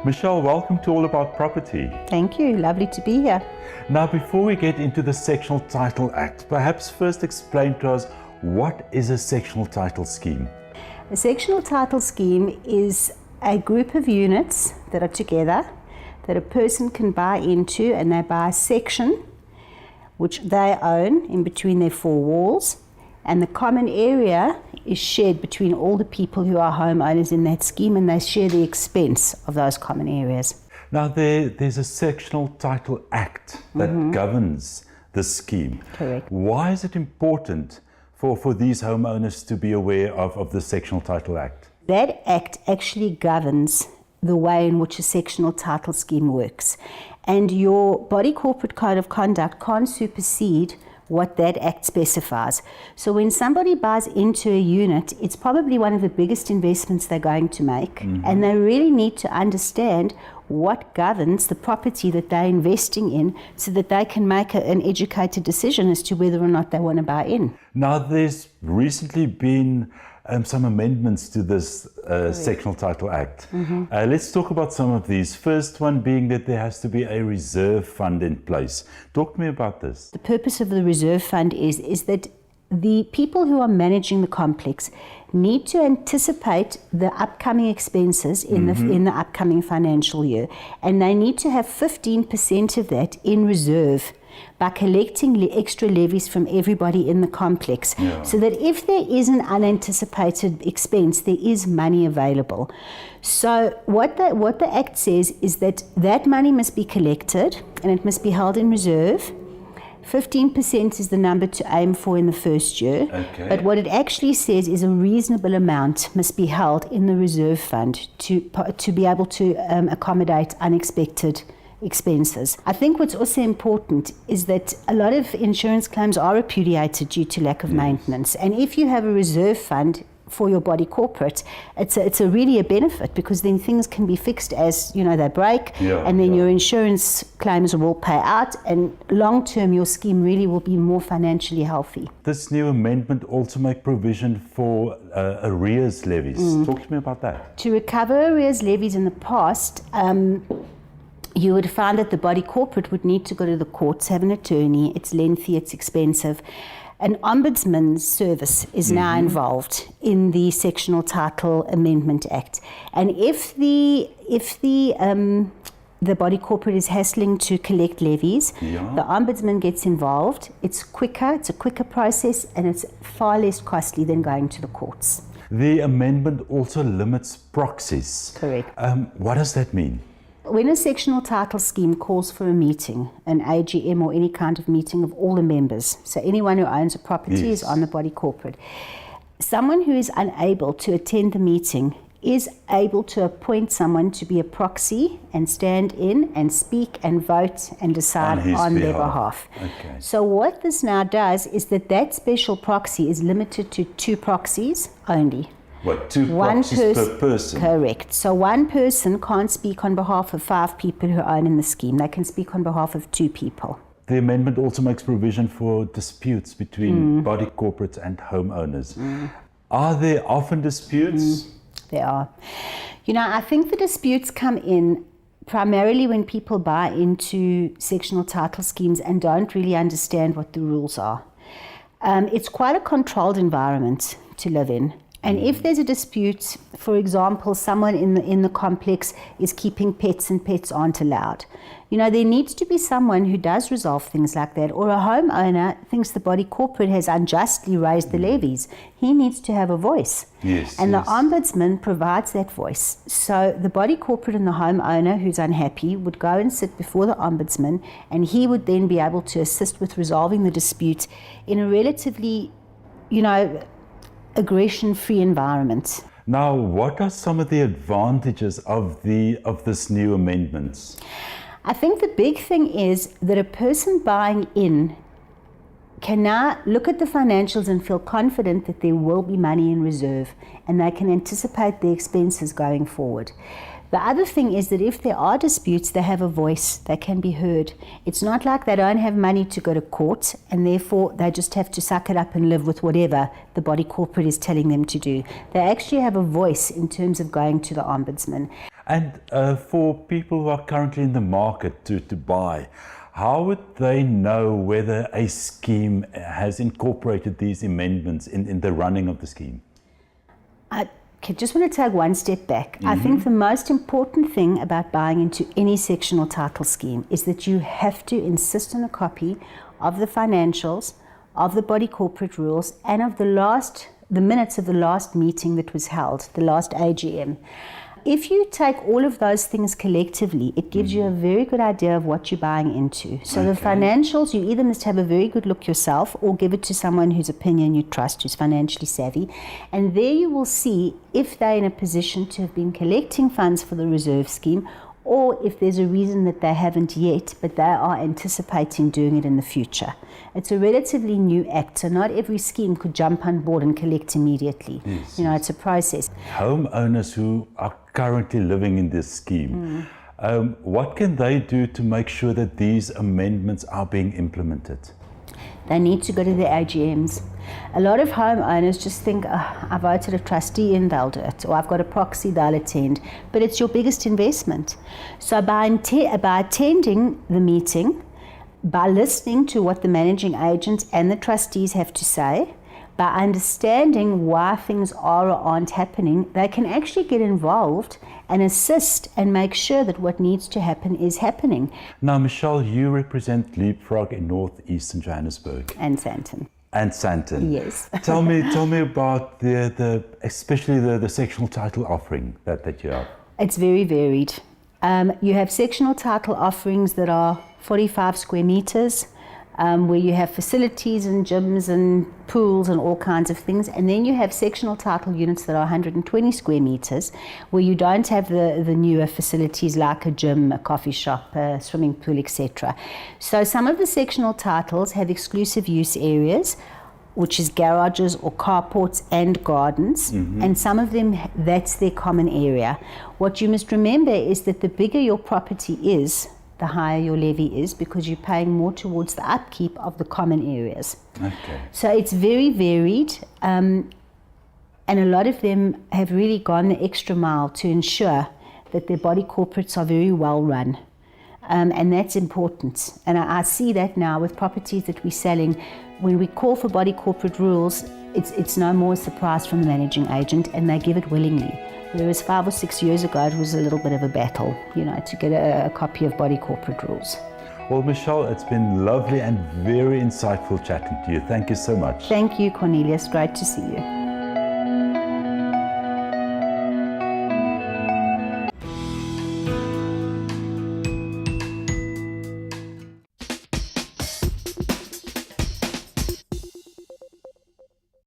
Michelle, welcome to All About Property. Thank you, lovely to be here. Now, before we get into the Sectional Title Act, perhaps first explain to us what is a sectional title scheme? A sectional title scheme is a group of units that are together that a person can buy into, and they buy a section which they own in between their four walls, and the common area is shared between all the people who are homeowners in that scheme, and they share the expense of those common areas. Now, there's a Sectional Title Act that governs the scheme. Correct. Why is it important for these homeowners to be aware of the Sectional Title Act? That act actually governs the way in which a sectional title scheme works. And your body corporate code of conduct can't supersede what that act specifies. So when somebody buys into a unit, it's probably one of the biggest investments they're going to make, and they really need to understand what governs the property that they're investing in so that they can make an educated decision as to whether or not they want to buy in. Now, there's recently been some amendments to this Sectional Title Act. Let's talk about some of these. First one being that there has to be a reserve fund in place. Talk to me about this. The purpose of the reserve fund is that the people who are managing the complex need to anticipate the upcoming expenses in the upcoming financial year, and they need to have 15% of that in reserve by collecting extra levies from everybody in the complex, so that if there is an unanticipated expense, there is money available. So what the Act says is that money must be collected and it must be held in reserve. 15% is the number to aim for in the first year, but what it actually says is a reasonable amount must be held in the reserve fund to be able to accommodate unexpected expenses. I think what's also important is that a lot of insurance claims are repudiated due to lack of maintenance, and if you have a reserve fund for your body corporate, it's really a benefit, because then things can be fixed as they break, and then your insurance claims will pay out, and long term your scheme really will be more financially healthy. This new amendment also make provision for arrears levies. Talk to me about that. To recover arrears levies in the past, you would find that the body corporate would need to go to the courts, have an attorney. It's lengthy, it's expensive. An ombudsman's service is now involved in the Sectional Title Amendment Act. And if the body corporate is hassling to collect levies, the ombudsman gets involved. It's quicker, it's a quicker process, and it's far less costly than going to the courts. The amendment also limits proxies. Correct. What does that mean? When a sectional title scheme calls for a meeting, an AGM or any kind of meeting of all the members, so anyone who owns a property is on the body corporate, someone who is unable to attend the meeting is able to appoint someone to be a proxy and stand in and speak and vote and decide on their behalf. So what this now does is that special proxy is limited to 2 proxies only. What, 2 proxies per person? Correct. So one person can't speak on behalf of 5 people who own in the scheme. They can speak on behalf of 2 people. The amendment also makes provision for disputes between body corporates and homeowners. Are there often disputes? There are. I think the disputes come in primarily when people buy into sectional title schemes and don't really understand what the rules are. It's quite a controlled environment to live in. And if there's a dispute, for example, someone in the complex is keeping pets and pets aren't allowed, there needs to be someone who does resolve things like that. Or a homeowner thinks the body corporate has unjustly raised the levies. He needs to have a voice. And the ombudsman provides that voice. So the body corporate and the homeowner who's unhappy would go and sit before the ombudsman, and he would then be able to assist with resolving the dispute in a relatively, aggression-free environment. Now, what are some of the advantages of this new amendments? I think the big thing is that a person buying in can now look at the financials and feel confident that there will be money in reserve, and they can anticipate the expenses going forward. The other thing is that if there are disputes, they have a voice, they can be heard. It's not like they don't have money to go to court and therefore they just have to suck it up and live with whatever the body corporate is telling them to do. They actually have a voice in terms of going to the ombudsman. And for people who are currently in the market to buy, how would they know whether a scheme has incorporated these amendments in the running of the scheme? I just want to take one step back. I think the most important thing about buying into any sectional title scheme is that you have to insist on a copy of the financials, of the body corporate rules, and of the minutes of the last meeting that was held, the last AGM. If you take all of those things collectively, it gives you a very good idea of what you're buying into. So the financials, you either must have a very good look yourself or give it to someone whose opinion you trust, who's financially savvy. And there you will see if they're in a position to have been collecting funds for the reserve scheme, or if there's a reason that they haven't yet, but they are anticipating doing it in the future. It's a relatively new act, so not every scheme could jump on board and collect immediately. Yes. It's a process. Homeowners who are currently living in this scheme, what can they do to make sure that these amendments are being implemented? They need to go to their AGMs. A lot of homeowners just think, I voted a trustee and they'll do it, or I've got a proxy, they'll attend. But it's your biggest investment. So by attending the meeting, by listening to what the managing agent and the trustees have to say, by understanding why things are or aren't happening, they can actually get involved and assist and make sure that what needs to happen is happening. Now, Michelle, you represent Leapfrog in North Eastern Johannesburg. And Sandton. And Sandton. Yes. Tell me about especially the sectional title offering that you have. It's very varied. You have sectional title offerings that are 45 square meters, where you have facilities and gyms and pools and all kinds of things. And then you have sectional title units that are 120 square meters, where you don't have the newer facilities like a gym, a coffee shop, a swimming pool, etc. So some of the sectional titles have exclusive use areas, which is garages or carports and gardens, and some of them, that's their common area. What you must remember is that the bigger your property is, the higher your levy is, because you're paying more towards the upkeep of the common areas. Okay. So it's very varied, and a lot of them have really gone the extra mile to ensure that their body corporates are very well run. And that's important. And I see that now with properties that we're selling. When we call for body corporate rules, it's no more a surprise from the managing agent, and they give it willingly. Whereas 5 or 6 years ago, it was a little bit of a battle, to get a copy of body corporate rules. Well, Michelle, it's been lovely and very insightful chatting to you. Thank you so much. Thank you, Cornelius. Great to see you.